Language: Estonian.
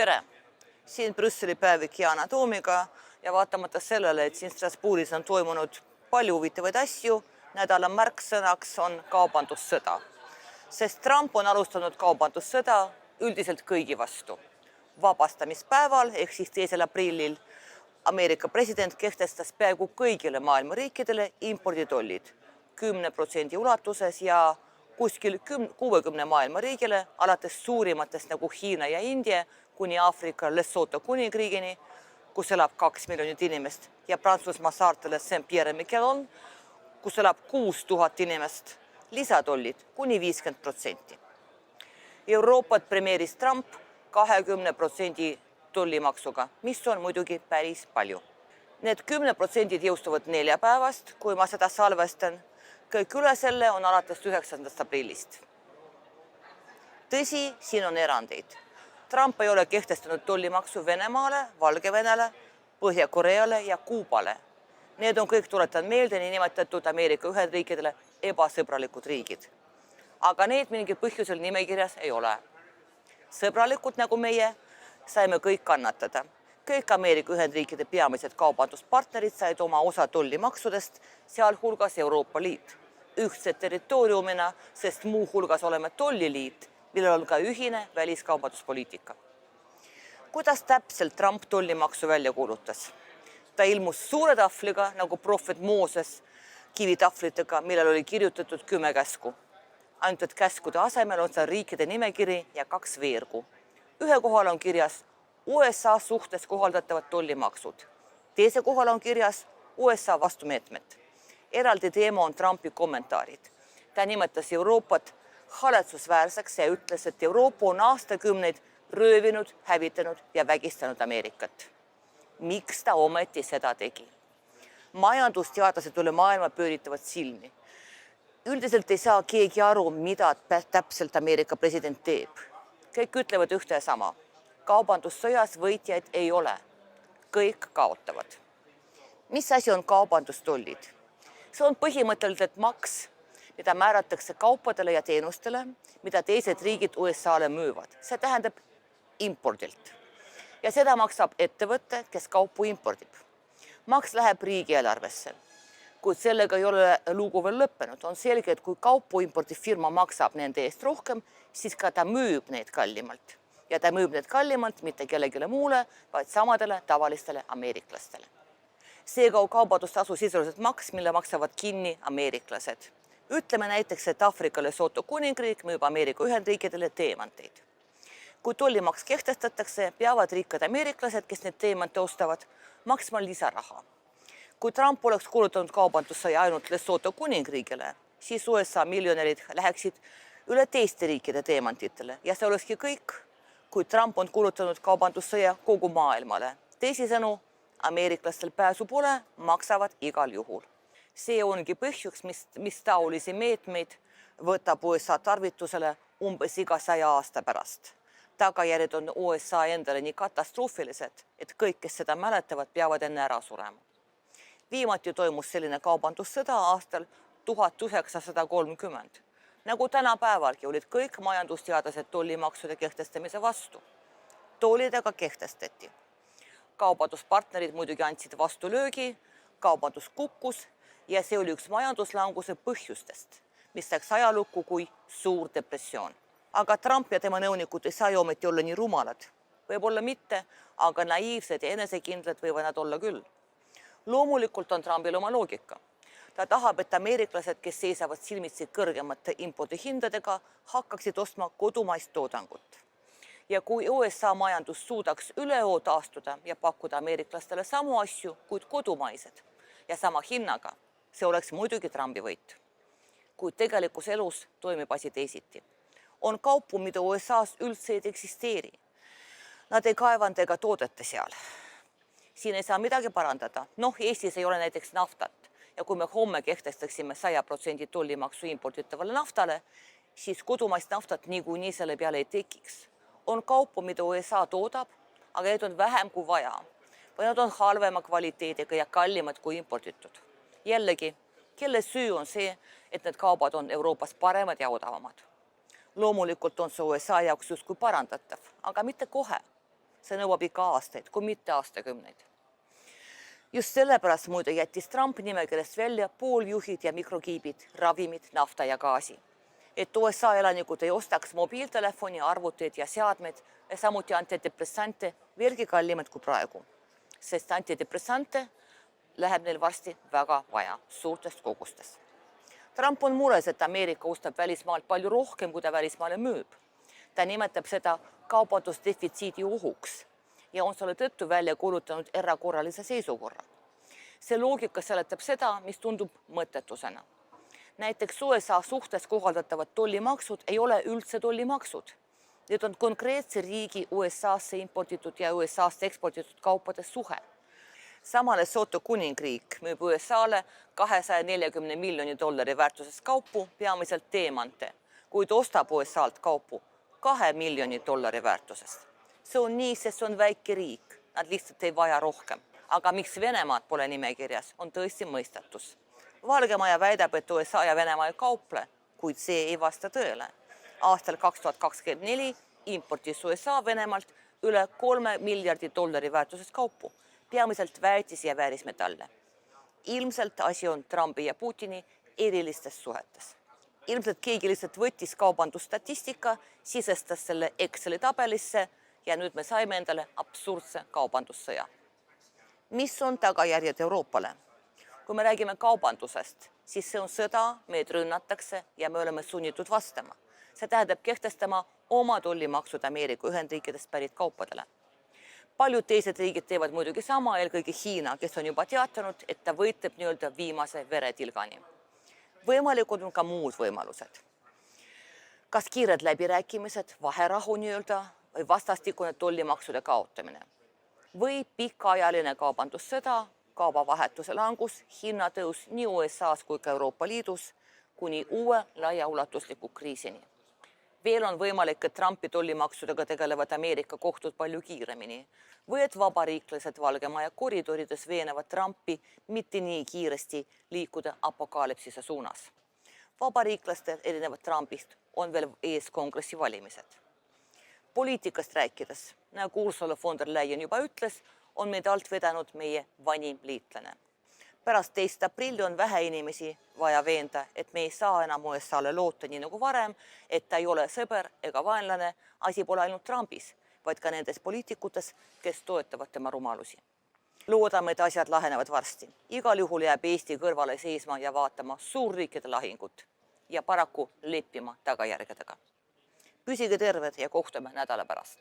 Tere! Siin Brüsseli päevik Yana Toomiga ja vaatamata sellele, et siin Strasbourgis on toimunud palju huvitavaid asju, nädala märksõnaks on kaubandussõda. Sest Trump on alustanud kaubandussõda üldiselt kõigi vastu. Vabastamispäeval ehk siis 2. aprillil Ameerika president kehtestas peaaegu kõigile maailma riikidele imporditollid 10% ulatuses ja kuskil 60 maailma riigile, alates suurimatest nagu Hiina ja India, kuni Aafrika Lesotho kuningriigini, kus elab 2 miljonit inimest, ja Prantsusmaa saartele Saint-Pierre-et-Miquelon, kus elab 6000 inimest, lisatollid kuni 50%. Euroopat premeeris Trump 20% tollimaksuga, mis on muidugi päris palju. Need 10% jõustuvad neljapäevast, kui ma seda salvestan. Kõik üle selle on alates 9. aprillist. Tõsi, siin on erandeid. Trump ei ole kehtestanud tollimaksu Venemaale, Valgevenele, Põhja-Koreale ja Kuubale. Need on kõik, tuletan meelde, nimetatud Ameerika Ühendriikidele ebasõbralikud riigid. Aga need mingil põhjusel nimekirjas ei ole. Sõbralikud nagu meie saime kõik kannatada. Kõik Ameerika Ühendriikide peamised kaubanduspartnerid said oma osa tollimaksudest, sealhulgas Euroopa Liit. Ühtse territooriumina, sest muu hulgas oleme tolliliit, millel on ka ühine väliskaubanduspoliitika. Kuidas täpselt Trump tollimaksu välja kuulutas? Ta ilmus suure tahvliga nagu prohvet Mooses kivitahvlitega, millel oli kirjutatud 10 käsku. Ainult et käskude asemel on seal riikide nimekiri ja 2 veergu. Ühe kohal on kirjas USA suhtes kohaldatavad tollimaksud. Teise kohal on kirjas USA vastumeetmed. Eraldi teema on Trumpi kommentaarid. Ta nimetas Euroopat haletsusväärseks ja ütles, et Euroopa on aastakümneid röövinud, hävitanud ja vägistanud Ameerikat. Miks ta ometi seda tegi? Majandusteadlased üle maailma pööritavad silmi. Üldiselt ei saa keegi aru, mida täpselt Ameerika president teeb. Kõik ütlevad ühte ja sama. Kaubandussõjas võitjaid ei ole. Kõik kaotavad. Mis asi on kaubandustollid? See on põhimõtteliselt maks, mida määratakse kaupadele ja teenustele, mida teised riigid USA-le müüvad. See tähendab impordilt. Ja seda maksab ettevõte, kes kaupu impordib. Maks läheb riigieelarvesse. Kuid sellega ei ole lugu veel lõppenud. On selge, et kui kaupu impordib firma maksab nende eest rohkem, siis ka ta müüb neid kallimalt. Ja ta müüb need kallimalt mitte kellegile muule, vaid samadele tavalistele ameeriklastele. Seega on kaubandustasu sisuliselt maks, mille maksavad kinni ameeriklased. Ütleme näiteks, et Aafrika Lesotho kuningriik müüb Ameerika Ühendriikidele teemanteid. Kui tollimaks kehtestatakse, peavad rikkad ameeriklased, kes need teemante ostavad, maksma lisaraha. Kui Trump oleks kuulutanud kaubandussõja ainult Lesotho kuningriigile, siis USA miljonärid läheksid üle teiste riikide teemantitele ja see olekski kõik, kui Trump on kuulutanud kaubandussõja kogu maailmale. Teisisõnu, ameeriklastel pääsu pole, maksavad igal juhul. See ongi põhjuks, mis taolisi meetmeid võtab USA tarvitusele umbes iga 100 aasta pärast. Tagajärjed on USA endale nii katastroofilised, et kõik, kes seda mäletavad, peavad enne ära surema. Viimati toimus selline kaubandussõda aastal 1930. Nagu tänapäevalgi olid kõik majandusteadlased tollimaksude kehtestamise vastu. Tollidega kehtestati. Kaubanduspartnerid muidugi andsid vastulöögi, kaubandus kukkus ja see oli üks majanduslanguse põhjustest, mis läks ajalukku kui suur depressioon. Aga Trump ja tema nõunikud ei saa ju ometi olla nii rumalad. Võib-olla mitte, aga naiivsed ja enesekindlad võivad nad olla küll. Loomulikult on Trumpil oma loogika. Ta tahab, et ameeriklased, kes seisavad silmitsi kõrgemate impordihindadega, hakkaksid ostma kodumaist toodangut. Ja kui USA majandus suudaks üleöö taastuda ja pakkuda ameeriklastele samu asju, kuid kodumaised ja sama hinnaga, see oleks muidugi Trumpi võit. Kuid tegelikus elus toimib asi teisiti. On kaupu, mida USA-s üldse ei eksisteeri. Nad ei kaevanud ega toodete seal. Siin ei saa midagi parandada. Eestis ei ole näiteks naftat. Ja kui me homme kehtestaksime 100% tollimaksu imporditavale naftale, siis kodumaist naftat niikuinii selle peale ei tekiks. On kaupu, mida USA toodab, aga need on vähem kui vaja. Või nad on halvema kvaliteediga ja kallimad kui imporditud. Jällegi, kelle süü on see, et need kaubad on Euroopas paremad ja odavamad. Loomulikult on see USA jaoks justkui parandatav, aga mitte kohe. See nõuab ikka aastaid, kui mitte aastakümneid. Just sellepärast muide jättis Trump nimekirjast välja pooljuhid ja mikrokiibid, ravimid, nafta ja gaasi. Et USA elanikud ei ostaks mobiiltelefoni, arvuteid ja seadmeid ja samuti antidepressante veelgi kallimad kui praegu. Sest antidepressante läheb neil varsti väga vaja suurtest kogustes. Trump on mures, et Ameerika ostab välismaalt palju rohkem, kui ta välismaale müüb. Ta nimetab seda kaubandusdefitsiidi ohuks ja on selle tõttu välja kuulutanud erakorralise seisukorra. See loogika seletab seda, mis tundub mõttetusena. Näiteks USA suhtes kohaldatavad tollimaksud ei ole üldse tollimaksud. Need on konkreetse riigi USA-sse importitud ja USA-sse eksportitud kaupade suhe. Samale Soto kuningriik müüb USA-le $240 miljoni väärtuses kaupu, peamiselt teemante, kuid ostab USA-lt kaupu $2 miljoni väärtusest. See on nii, sest see on väike riik, nad lihtsalt ei vaja rohkem. Aga miks Venemaad pole nimekirjas, on tõesti mõistatus. Valge Maja väidab, et USA ja Venemaa ei kauple, kuid see ei vasta tõele. Aastal 2024 importis USA Venemaalt üle $3 miljardi väärtuses kaupu, peamiselt väetisi ja väärismetalle. Ilmselt asi on Trumpi ja Putini erilistes suhetes. Ilmselt keegi lihtsalt võttis kaubandusstatistika, sisestas selle Exceli tabelisse ja nüüd me saime endale absurdse kaubandussõja. Mis on tagajärjed Euroopale? Kui me räägime kaubandusest, siis see on sõda, meid rünnatakse ja me oleme sunnitud vastama. See tähendab kehtestama oma tollimaksud Ameerika Ühendriikidest pärit kaupadele. Paljud teised riigid teevad muidugi sama, eelkõige Hiina, kes on juba teatanud, et ta võitleb nii-öelda viimase veretilgani. Võimalikud on ka muud võimalused. Kas kiired läbirääkimised, vaherahu nii-öelda või vastastikune tollimaksude kaotamine. Või pikaajaline kaubandussõda, kaubavahetuse langus, hinnatõus nii USA-s kui ka Euroopa Liidus kuni uue laiaulatusliku kriisini. Veel on võimalik, et Trumpi tollimaksudega tegelevad Ameerika kohtud palju kiiremini või et vabariiklased Valge Maja koridorides veenavad Trumpi mitte nii kiiresti liikuda apokalüpsise suunas. Vabariiklastel erinevalt Trumpist on veel ees kongressi valimised. Poliitikast rääkides, nagu Ursula von der Leyen juba ütles, on meid alt vedanud meie vanim liitlane. Pärast 2. aprilli on vähe inimesi vaja veenda, et me ei saa enam USA-le loota nii nagu varem, et ta ei ole sõber ega vaenlane, asi pole ainult Trumpis, vaid ka nendes poliitikutes, kes toetavad tema rumalusi. Loodame, et asjad lahenevad varsti. Igal juhul jääb Eesti kõrvale seisma ja vaatama suurriikide lahingut ja paraku leppima tagajärgedega. Püsige terved ja kohtume nädala pärast.